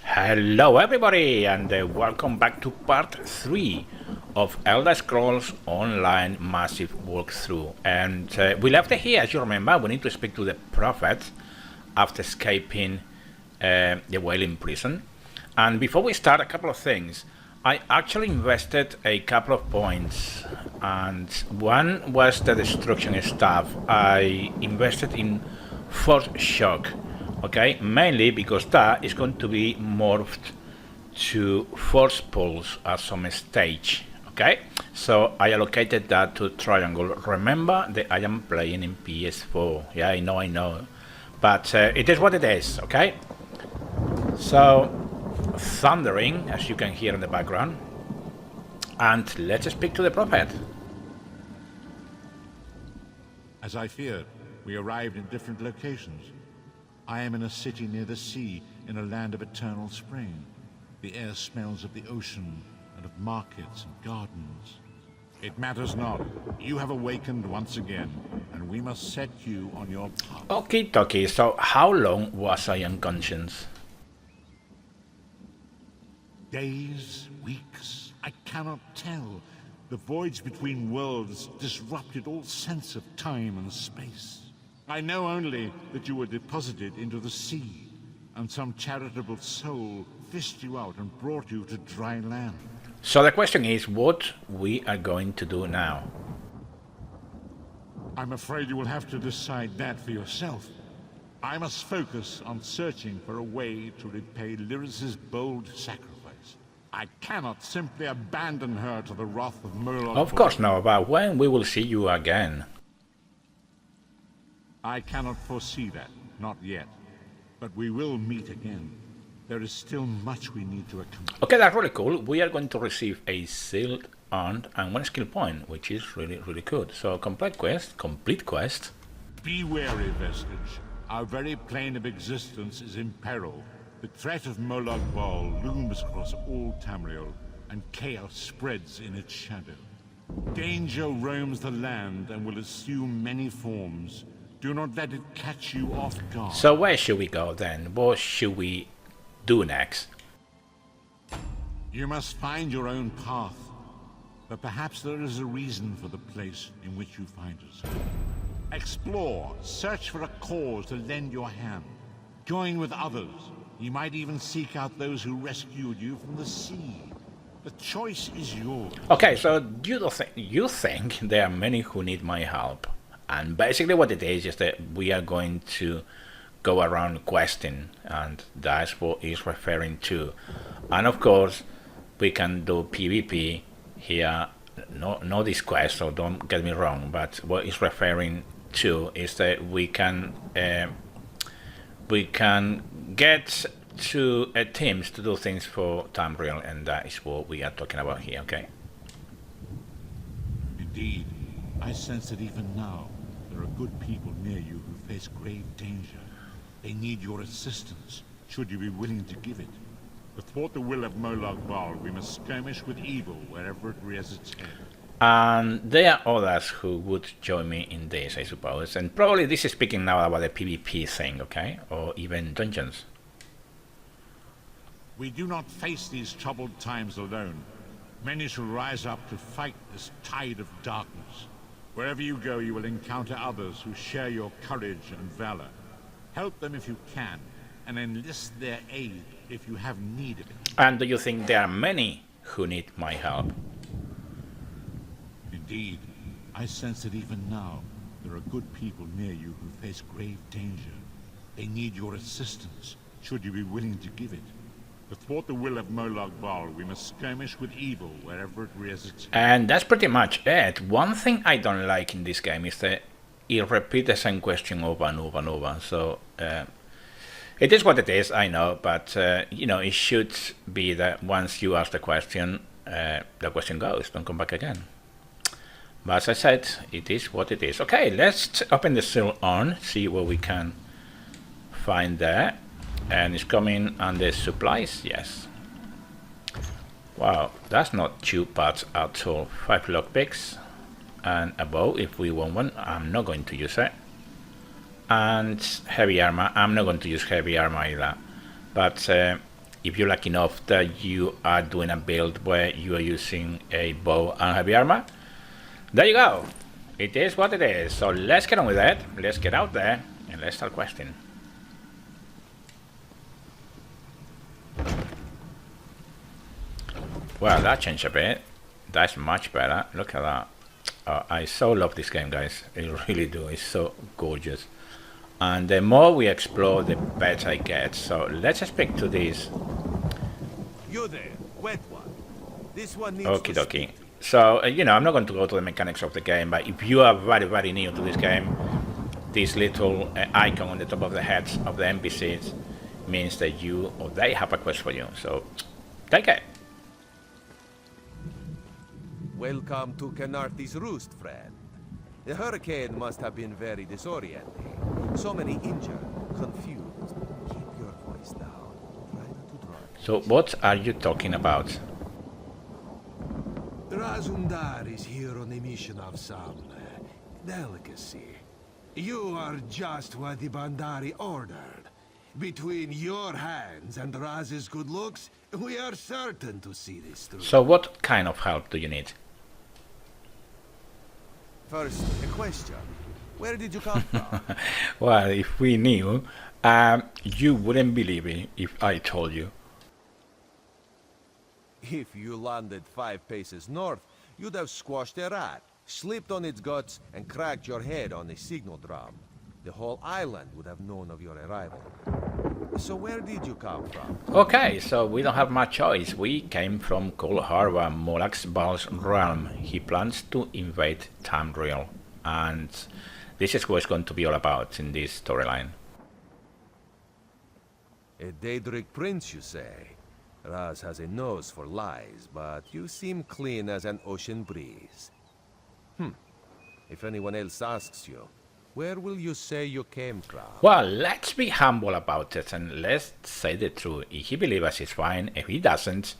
Hello everybody, and welcome back to part 3 of Elder Scrolls Online Massive Walkthrough. And we left it here, as you remember. We need to speak to the Prophet after escaping the Wailing Prison. And before we start, a couple of things. I actually invested a couple of points, and one was the destruction stuff. I invested in Force Shock. Okay, mainly because that is going to be morphed to Force Pulse at some stage. Okay, so I allocated that to Triangle. Remember that I am playing in PS4. Yeah, I know. But it is what it is, okay? So, thundering, as you can hear in the background. And let's speak to the Prophet. As I feared, we arrived in different locations. I am in a city near the sea, in a land of eternal spring. The air smells of the ocean, and of markets and gardens. It matters not. You have awakened once again, and we must set you on your path. Okie dokie, so how long was I unconscious? Days, weeks, I cannot tell. The voids between worlds disrupted all sense of time and space. I know only that you were deposited into the sea, and some charitable soul fished you out and brought you to dry land. So the question is, what we are going to do now? I'm afraid you will have to decide that for yourself. I must focus on searching for a way to repay Lyris's bold sacrifice. I cannot simply abandon her to the wrath of Murloc. Of course no, but when we will see you again? I cannot foresee that, not yet. But we will meet again. There is still much we need to accomplish. Okay, that's really cool. We are going to receive a sealed aunt and 1 skill point, which is really good. So complete quest. Be wary, Vestige. Our very plane of existence is in peril. The threat of Molag Bal looms across all Tamriel, and chaos spreads in its shadow. Danger roams the land and will assume many forms. Do not let it catch you off guard. So where should we go then? What should we do next? You must find your own path. But perhaps there is a reason for the place in which you find us. Explore, search for a cause to lend your hand. Join with others. You might even seek out those who rescued you from the sea. The choice is yours. Okay, so you think there are many who need my help. And basically what it is that we are going to go around questing, and that's what it's referring to. And of course, we can do PvP here, no this quest, so don't get me wrong, but what it's referring to is that we can get to teams to do things for Tamriel, and that is what we are talking about here, okay? Indeed, I sense that even now, there are good people near you who face grave danger. They need your assistance, should you be willing to give it. To thwart the will of Molag Bal, we must skirmish with evil wherever it rears its head. And there are others who would join me in this, I suppose. And probably this is speaking now about the PvP thing, okay? Or even dungeons. We do not face these troubled times alone. Many shall rise up to fight this tide of darkness. Wherever you go, you will encounter others who share your courage and valor. Help them if you can, and enlist their aid if you have need of it. And do you think there are many who need my help? Indeed. I sense that even now, there are good people near you who face grave danger. They need your assistance, should you be willing to give it. To thwart the will of Molag Bal, we must skirmish with evil wherever it rears its head. And that's pretty much it. One thing I don't like in this game is that it repeats the same question over and over and over. So it is what it is, I know, but you know, it should be that once you ask the question goes, don't come back again. But as I said, it is what it is. Okay, let's open the seal on, see what we can find there. And it's coming under supplies, yes. Wow, that's not too bad at all. 5 lockpicks, and a bow if we want one. I'm not going to use it. And heavy armor, I'm not going to use heavy armor either. But if you're lucky enough that you are doing a build where you are using a bow and heavy armor, there you go. It is what it is. So let's get on with it. Let's get out there and let's start questing. Well, that changed a bit. That's much better. Look at that. I so love this game, guys. I really do. It's so gorgeous. And the more we explore, the better it gets. So let's speak to this. You there, wet one. This one needs Okie dokie. So, you know, I'm not going to go to the mechanics of the game, but if you are very, very new to this game, this little icon on the top of the heads of the NPCs means that you or they have a quest for you. So, take it. Welcome to Khenarthis Roost, friend. The hurricane must have been very disorienting. So many injured, confused. Keep your voice down. Try not to drop. So, what are you talking about? Razum-Dar is here on a mission of some delicacy. You are just what the Bandari ordered. Between your hands and Raz's good looks, we are certain to see this through. So, what kind of help do you need? First, a question. Where did you come from? Well, if we knew, you wouldn't believe it if I told you. If you landed 5 paces north, you'd have squashed a rat, slipped on its guts, and cracked your head on a signal drum. The whole island would have known of your arrival. So where did you come from? Okay, so we don't have much choice. We came from Cold Harbor, Bal's realm. He plans to invade Tamriel, and this is what it's going to be all about in this storyline. A Daedric prince, you say? Raz has a nose for lies, but you seem clean as an ocean breeze. If anyone else asks you, where will you say you came from? Well, let's be humble about it and let's say the truth. If he believes us, it's fine. If he doesn't,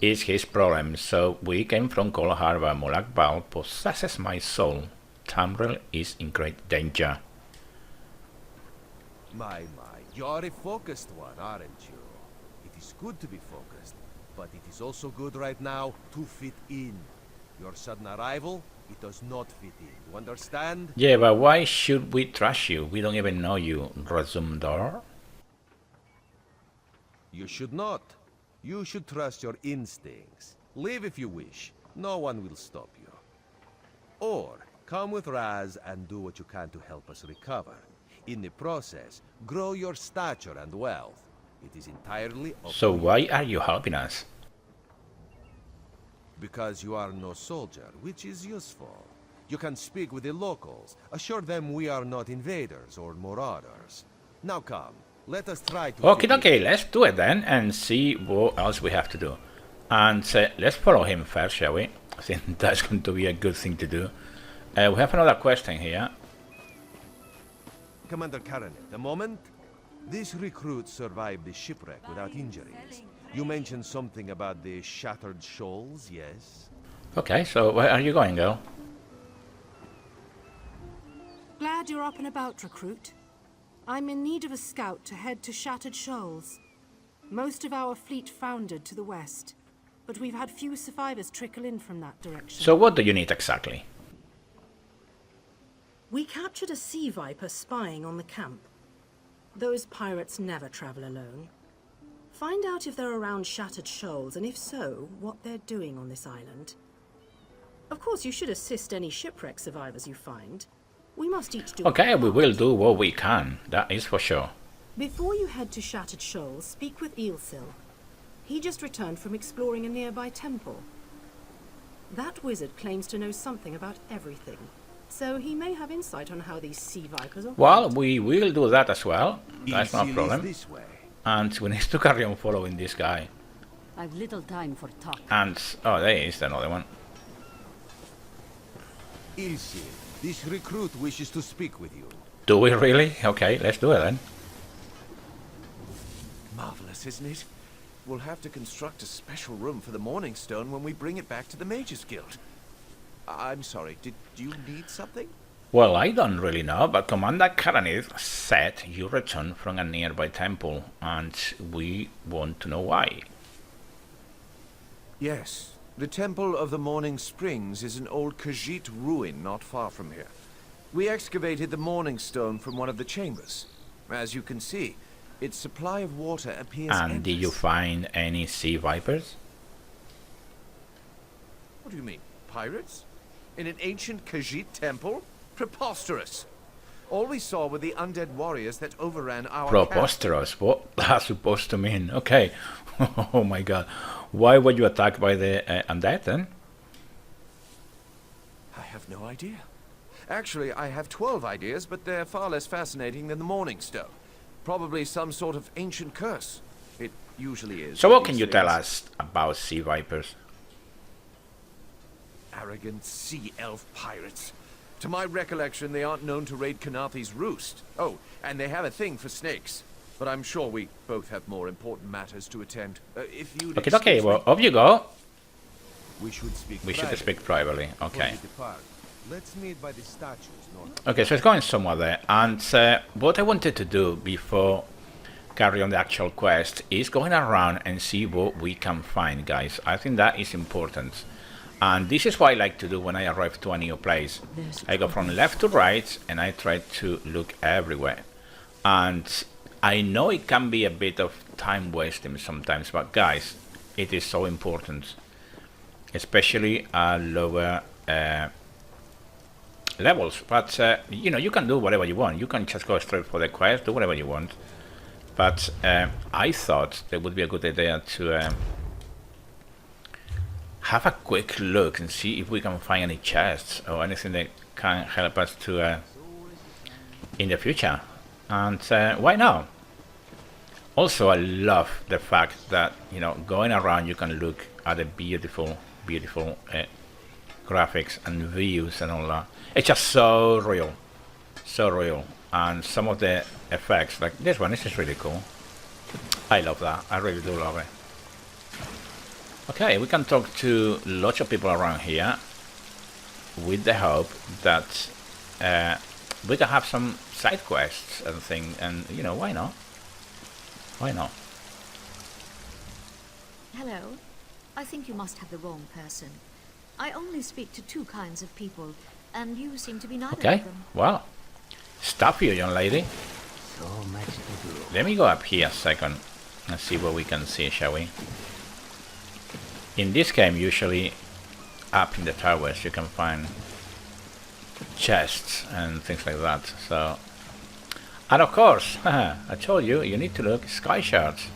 it's his problem. So we came from Cold Harbor. Bal possesses my soul. Tamriel is in great danger. My, you're a focused one, aren't you? It is good to be focused, but it is also good right now to fit in. Your sudden arrival, it does not fit in. You understand? Yeah, but why should we trust you? We don't even know you, Razum-Dar. You should not. You should trust your instincts. Leave if you wish. No one will stop you. Or come with Raz and do what you can to help us recover. In the process, grow your stature and wealth. It is entirely up So to you. why are you helping us? Because you are no soldier, which is useful. You can speak with the locals, assure them we are not invaders or marauders. Now come, let us try to... Okay, let's do it then and see what else we have to do. And let's follow him first, shall we? I think that's going to be a good thing to do. We have another question here. Commander Caranet, a moment. This recruit survived the shipwreck without injuries. You mentioned something about the shattered shoals, yes? Okay, so where are you going, girl? Glad you're up and about, recruit. I'm in need of a scout to head to Shattered Shoals. Most of our fleet foundered to the west, but we've had few survivors trickle in from that direction. So what do you need exactly? We captured a sea viper spying on the camp. Those pirates never travel alone. Find out if they're around Shattered Shoals, and if so, what they're doing on this island. Of course, you should assist any shipwreck survivors you find. We must each do Okay, our we part. will do what we can, that is for sure. Before you head to Shattered Shoals, speak with Eelsil. He just returned from exploring a nearby temple. That wizard claims to know something about everything, so he may have insight on how these sea vipers operate. Well, we will do that as well, that's no Easy problem. this way. And we need to carry on following this guy. I've little time for talk. And, oh, there is another one. Ilse, this recruit wishes to speak with you. Do we really? Okay, let's do it then. Marvelous, isn't it? We'll have to construct a special room for the Morning Stone when we bring it back to the Mages Guild. I'm sorry, did you need something? Well, I don't really know, but Commander Khenarthi said you returned from a nearby temple, and we want to know why. Yes. The Temple of the Morning Springs is an old Kajhit ruin not far from here. We excavated the Morning Stone from one of the chambers. As you can see, its supply of water appears And did you endless. find any sea vipers? What do you mean? Pirates? In an ancient Kajhit temple? Preposterous! All we saw were the undead warriors that overran our camp. Preposterous. What that's supposed to mean? Okay. Oh my god. Why were you attacked by the undead then? I have no idea. Actually, I have 12 ideas, but they're far less fascinating than the Morning Stone. Probably some sort of ancient curse. It usually is. So with what can these you tell things. us about sea vipers? Arrogant sea elf pirates. To my recollection, they aren't known to raid Khenarthi's Roost. Oh, and they have a thing for snakes. But I'm sure we both have more important matters to attend. If you'd Okay, excuse well, me. off you go. We should speak We should privately speak privately. before Okay. you depart. Let's meet by the statues north. Okay, so it's going somewhere there. And what I wanted to do before carry on the actual quest is going around and see what we can find, guys. I think that is important. And this is what I like to do when I arrive to a new place. I go from left to right and I try to look everywhere. And I know it can be a bit of time wasting sometimes, but guys, it is so important. Especially at lower levels. But, you know, you can do whatever you want. You can just go straight for the quest, do whatever you want. But I thought it would be a good idea to have a quick look and see if we can find any chests or anything that can help us to in the future. And why not? Also, I love the fact that, you know, going around you can look at the beautiful graphics and views and all that. It's just so real, and some of the effects, like this one, this is really cool. I love that. I really do love it. Okay, we can talk to lots of people around here with the hope that we can have some side quests and things, and you know, why not? Why not? Hello. I think you must have the wrong person. I only speak to two kinds of people, and you seem to be neither Okay, of them. well, stuff you, young lady. So much to do. Let me go up here a second and see what we can see, shall we? In this game, usually up in the towers you can find chests and things like that. So, and of course, I told you, you need to look sky shards.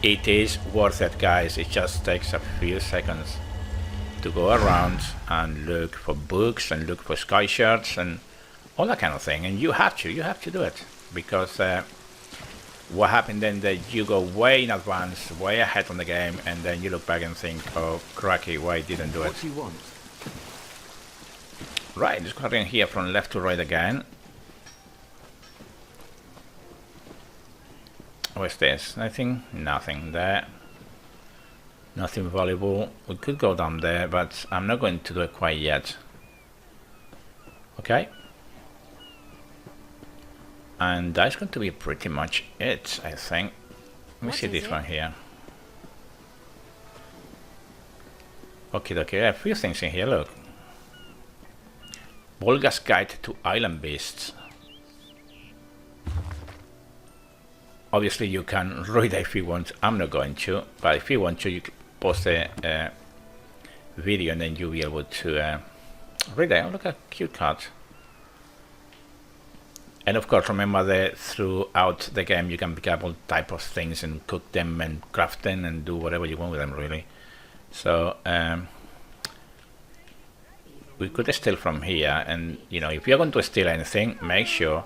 It is worth it, guys. It just takes a few seconds to go around and look for books and look for sky shards and all that kind of thing. And you have to do it, because what happened then that you go way in advance, way ahead on the game, and then you look back and think, oh cracky, why I didn't do it. What do you want? Right, just go in here from left to right again. What's this? Nothing there. Nothing valuable. We could go down there, but I'm not going to do it quite yet. Okay. And that's going to be pretty much it, I think. Let me What see is this it? one here. Okay, a few things in here, look. Volga's Guide to Island Beasts. Obviously you can read it if you want. I'm not going to, but if you want to, you can post a video and then you'll be able to read it. Oh, look at cute cat. And of course, remember that throughout the game you can pick up all type of things and cook them and craft them and do whatever you want with them, really. So we could steal from here, and you know, if you're going to steal anything, make sure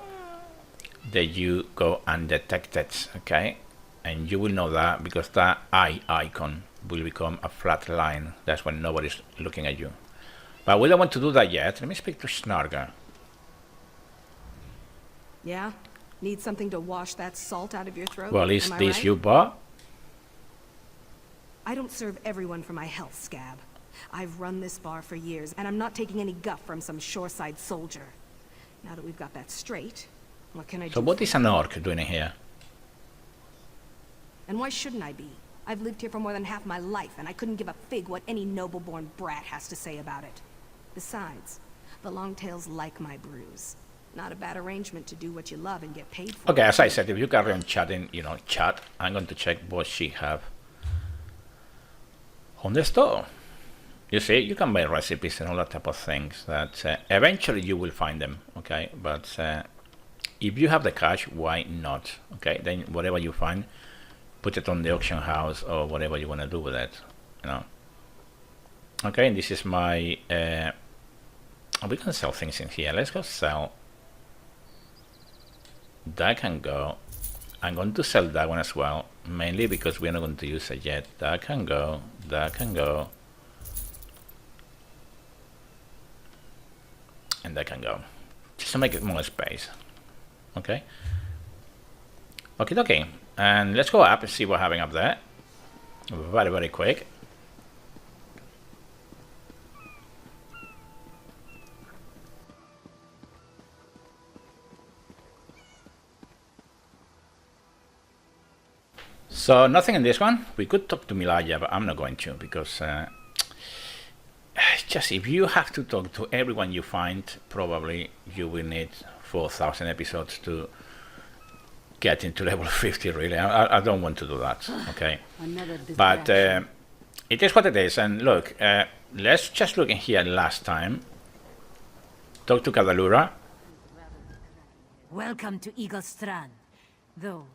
that you go undetected, okay? And you will know that because that eye icon will become a flat line. That's when nobody's looking at you. But we don't want to do that yet. Let me speak to Snarga. Yeah? Need something to wash that salt out of your throat? Well, is Am I this right? you, Bob? I don't serve everyone for my health, Scab. I've run this bar for years, and I'm not taking any guff from some shoreside soldier. Now that we've got that straight, what can I do? So what is an orc doing here? And why shouldn't I be? I've lived here for more than half my life, and I couldn't give a fig what any noble-born brat has to say about it. Besides, the Longtails like my brews. Not a bad arrangement to do what you love and get paid for. Okay, as I said, if you carry on chatting, chat, I'm going to check what she have on the store. You see, you can buy recipes and all that type of things that eventually you will find them, okay? But if you have the cash, why not? Okay, then whatever you find, put it on the auction house or whatever you want to do with it, Okay, and this is my... we can sell things in here. Let's go sell. That can go. I'm going to sell that one as well, mainly because we're not going to use it yet. That can go. That can go. And that can go. Just to make it more space. Okay. Okay. And let's go up and see what's happening up there. Very, very quick. So nothing in this one. We could talk to Milaya, but I'm not going to because just if you have to talk to everyone you find, probably you will need 4,000 episodes to get into level 50. Really, I don't want to do that. Okay, but it is what it is. And look, let's just look in here last time. Talk to Cadalura. Welcome to Eagle Strand. Though,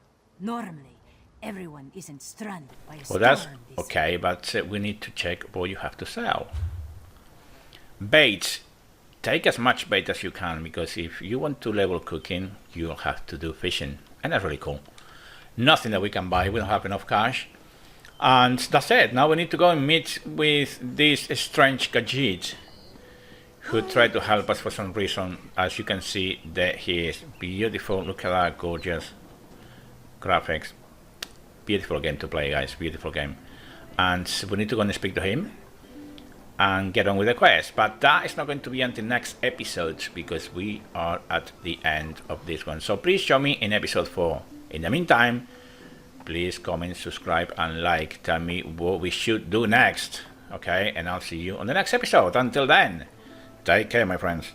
normally, everyone isn't stranded by a Well, storm. that's okay, but we need to check what you have to sell. Bait. Take as much bait as you can, because if you want to level cooking, you'll have to do fishing. And that's really cool. Nothing that we can buy. We don't have enough cash. And that's it. Now we need to go and meet with this estrange Kajhit, who tried to help us for some reason. As you can see, there he is. Beautiful. Look at that. Gorgeous graphics. Beautiful game to play, guys. Beautiful game. And we need to go and speak to him and get on with the quest. But that is not going to be until next episode, because we are at the end of this one. So please join me in episode 4. In the meantime, please comment, subscribe, and like. Tell me what we should do next. Okay? And I'll see you on the next episode. Until then, take care, my friends.